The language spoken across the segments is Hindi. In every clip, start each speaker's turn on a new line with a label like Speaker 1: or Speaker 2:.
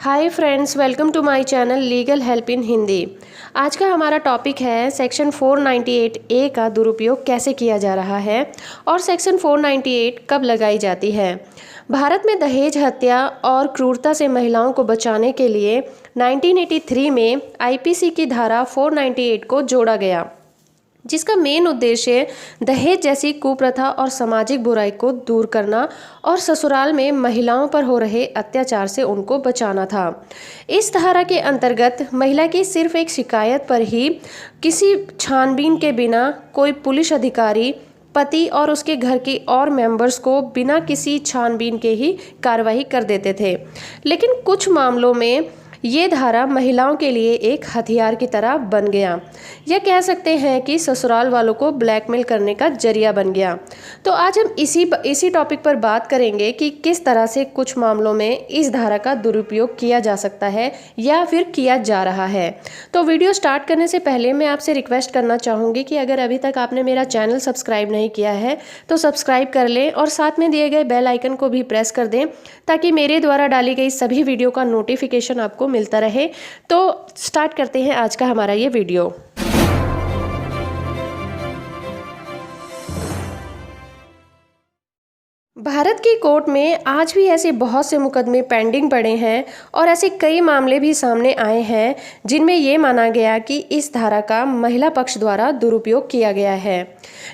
Speaker 1: Hi friends, welcome to my channel legal help in Hindi. आज का हमारा टॉपिक है सेक्शन 498 ए का दुरुपयोग कैसे किया जा रहा है और सेक्शन 498 कब लगाई जाती है। भारत में दहेज हत्या और क्रूरता से महिलाओं को बचाने के लिए 1983 में आईपीसी की धारा 498 को जोड़ा गया, जिसका मेन उद्देश्य दहेज जैसी कुप्रथा और सामाजिक बुराई को दूर करना और ससुराल में महिलाओं पर हो रहे अत्याचार से उनको बचाना था। इस धारा के अंतर्गत महिला की सिर्फ एक शिकायत पर ही किसी छानबीन के बिना कोई पुलिस अधिकारी पति और उसके घर की और मेंबर्स को बिना किसी छानबीन के ही कार्रवाई कर देते थे। लेकिन कुछ मामलों में ये धारा महिलाओं के लिए एक हथियार की तरह बन गया, या कह सकते हैं कि ससुराल वालों को ब्लैकमेल करने का जरिया बन गया। तो आज हम इसी टॉपिक पर बात करेंगे कि किस तरह से कुछ मामलों में इस धारा का दुरुपयोग किया जा सकता है या फिर किया जा रहा है। तो वीडियो स्टार्ट करने से पहले मैं आपसे रिक्वेस्ट करना चाहूँगी कि अगर अभी तक आपने मेरा चैनल सब्सक्राइब नहीं किया है तो सब्सक्राइब कर लें और साथ में दिए गए बेल आइकन को भी प्रेस कर दें, ताकि मेरे द्वारा डाली गई सभी वीडियो का नोटिफिकेशन आपको मिलता रहे। तो स्टार्ट करते हैं आज का हमारा ये वीडियो। भारत की कोर्ट में आज भी ऐसे बहुत से मुकदमे पेंडिंग पड़े हैं और ऐसे कई मामले भी सामने आए हैं जिनमें ये माना गया कि इस धारा का महिला पक्ष द्वारा दुरुपयोग किया गया है।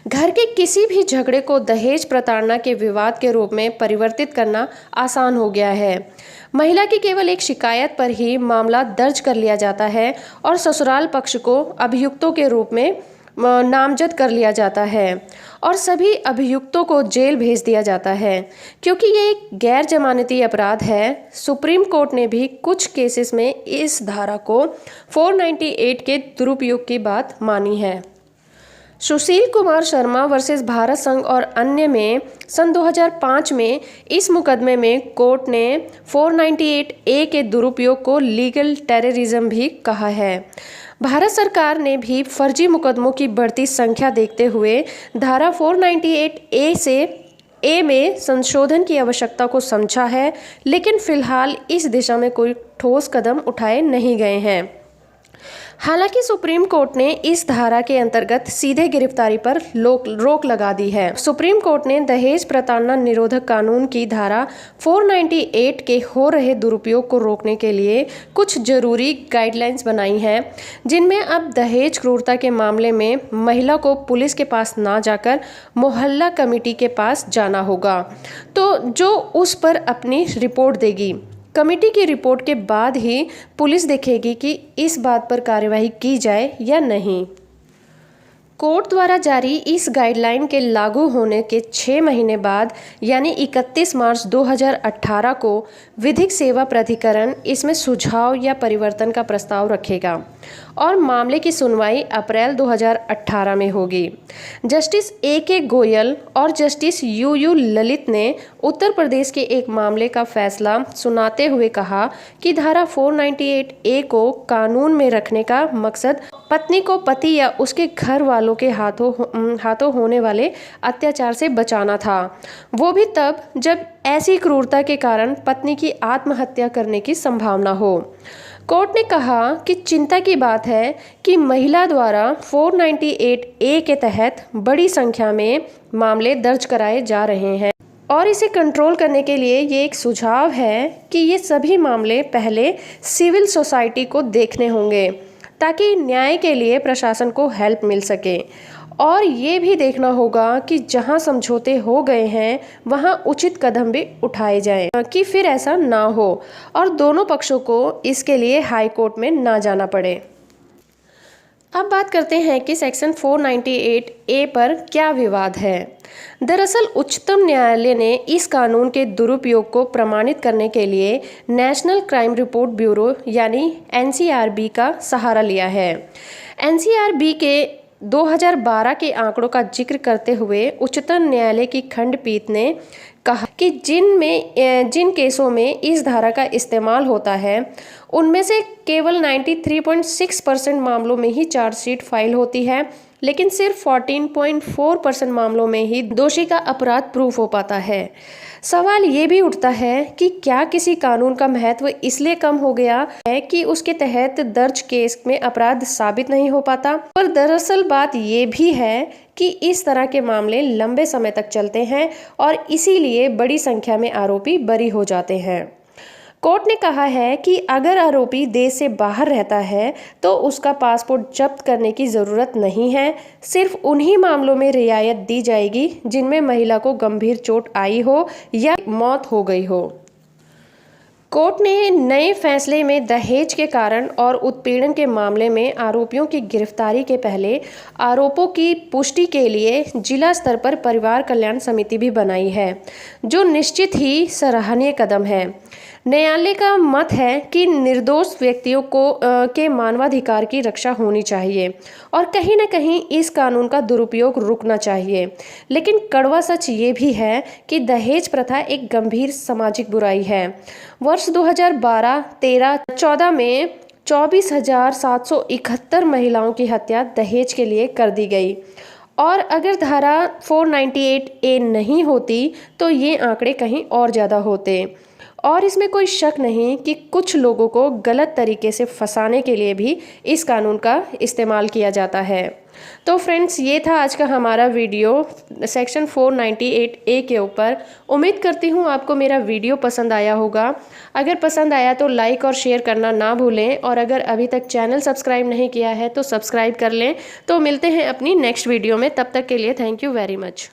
Speaker 1: घर के किसी भी झगड़े को दहेज प्रताड़ना के विवाद के रूप में परिवर्तित करना आसान हो गया है। महिला की केवल एक शिकायत पर ही मामला दर्ज कर लिया जाता है और ससुराल पक्ष को अभियुक्तों के रूप में नामजद कर लिया जाता है और सभी अभियुक्तों को जेल भेज दिया जाता है, क्योंकि ये एक गैर जमानती अपराध है। सुप्रीम कोर्ट ने भी कुछ केसेस में इस धारा को 498 के दुरुपयोग की बात मानी है। सुशील कुमार शर्मा वर्सेस भारत संघ और अन्य में सन 2005 में इस मुकदमे में कोर्ट ने 498 ए के दुरुपयोग को लीगल टेररिज्म भी कहा है। भारत सरकार ने भी फर्जी मुकदमों की बढ़ती संख्या देखते हुए धारा 498 ए में संशोधन की आवश्यकता को समझा है, लेकिन फिलहाल इस दिशा में कोई ठोस कदम उठाए नहीं गए हैं। हालांकि सुप्रीम कोर्ट ने इस धारा के अंतर्गत सीधे गिरफ्तारी पर रोक लगा दी है। सुप्रीम कोर्ट ने दहेज प्रताड़ना निरोधक कानून की धारा 498 के हो रहे दुरुपयोग को रोकने के लिए कुछ जरूरी गाइडलाइंस बनाई हैं, जिनमें अब दहेज क्रूरता के मामले में महिला को पुलिस के पास ना जाकर मोहल्ला कमेटी के पास जाना होगा, तो जो उस पर अपनी रिपोर्ट देगी। कमेटी की रिपोर्ट के बाद ही पुलिस देखेगी कि इस बात पर कार्यवाही की जाए या नहीं। कोर्ट द्वारा जारी इस गाइडलाइन के लागू होने के 6 महीने बाद यानी 31 मार्च 2018 को विधिक सेवा प्राधिकरण इसमें सुझाव या परिवर्तन का प्रस्ताव रखेगा और मामले की सुनवाई अप्रैल 2018 में होगी। Justice A.K. गोयल और जस्टिस U.U. ललित ने उत्तर प्रदेश के एक मामले का फैसला सुनाते हुए कहा कि धारा 498 ए को कानून में रखने का मकसद पत्नी को पति या उसके घर वालों के हाथों होने वाले अत्याचार से बचाना था, वो भी तब जब ऐसी क्रूरता के कारण पत्नी की आत्महत्या करने की संभावना हो। कोर्ट ने कहा कि चिंता की बात है कि महिला द्वारा 498 ए के तहत बड़ी संख्या में मामले दर्ज कराए जा रहे हैं और इसे कंट्रोल करने के लिए ये एक सुझाव है कि ये सभी मामले पहले सिविल सोसाइटी को देखने होंगे, ताकि न्याय के लिए प्रशासन को हेल्प मिल सके। और ये भी देखना होगा कि जहां समझौते हो गए हैं वहां उचित कदम भी उठाए जाएं कि फिर ऐसा ना हो और दोनों पक्षों को इसके लिए हाई कोर्ट में ना जाना पड़े। अब बात करते हैं कि सेक्शन 498 ए पर क्या विवाद है। दरअसल उच्चतम न्यायालय ने इस कानून के दुरुपयोग को प्रमाणित करने के लिए नेशनल क्राइम रिपोर्ट ब्यूरो यानी NCRB का सहारा लिया है। NCRB के 2012 के आंकड़ों का जिक्र करते हुए उच्चतम न्यायालय की खंडपीठ ने कहा कि जिन केसों में इस धारा का इस्तेमाल होता है उनमें से केवल 93.6% मामलों में ही चार्जशीट फाइल होती है लेकिन सिर्फ 14.4% मामलों में ही दोषी का अपराध प्रूफ हो पाता है। सवाल ये भी उठता है कि क्या किसी कानून का महत्व इसलिए कम हो गया है कि उसके तहत दर्ज केस में अपराध साबित नहीं हो पाता? पर दरअसल बात ये भी है कि इस तरह के मामले लंबे समय तक चलते हैं और इसीलिए बड़ी संख्या में आरोपी बरी हो जाते हैं। कोर्ट ने कहा है कि अगर आरोपी देश से बाहर रहता है तो उसका पासपोर्ट जब्त करने की ज़रूरत नहीं है। सिर्फ उन्हीं मामलों में रियायत दी जाएगी जिनमें महिला को गंभीर चोट आई हो या मौत हो गई हो। कोर्ट ने नए फैसले में दहेज के कारण और उत्पीड़न के मामले में आरोपियों की गिरफ्तारी के पहले आरोपों की पुष्टि के लिए जिला स्तर पर परिवार कल्याण समिति भी बनाई है, जो निश्चित ही सराहनीय कदम है। न्यायालय का मत है कि निर्दोष व्यक्तियों के मानवाधिकार की रक्षा होनी चाहिए और कहीं न कहीं इस कानून का दुरुपयोग रुकना चाहिए। लेकिन कड़वा सच ये भी है कि दहेज प्रथा एक गंभीर सामाजिक बुराई है। वर्ष 2012, 13, 14 में 24,771 महिलाओं की हत्या दहेज के लिए कर दी गई और अगर धारा 498A नहीं होती तो ये आंकड़े कहीं और ज़्यादा होते। और इसमें कोई शक नहीं कि कुछ लोगों को गलत तरीके से फंसाने के लिए भी इस कानून का इस्तेमाल किया जाता है। तो फ्रेंड्स, ये था आज का हमारा वीडियो सेक्शन 498A के ऊपर। उम्मीद करती हूँ आपको मेरा वीडियो पसंद आया होगा। अगर पसंद आया तो लाइक और शेयर करना ना भूलें और अगर अभी तक चैनल सब्सक्राइब नहीं किया है तो सब्सक्राइब कर लें। तो मिलते हैं अपनी नेक्स्ट वीडियो में, तब तक के लिए थैंक यू वेरी मच।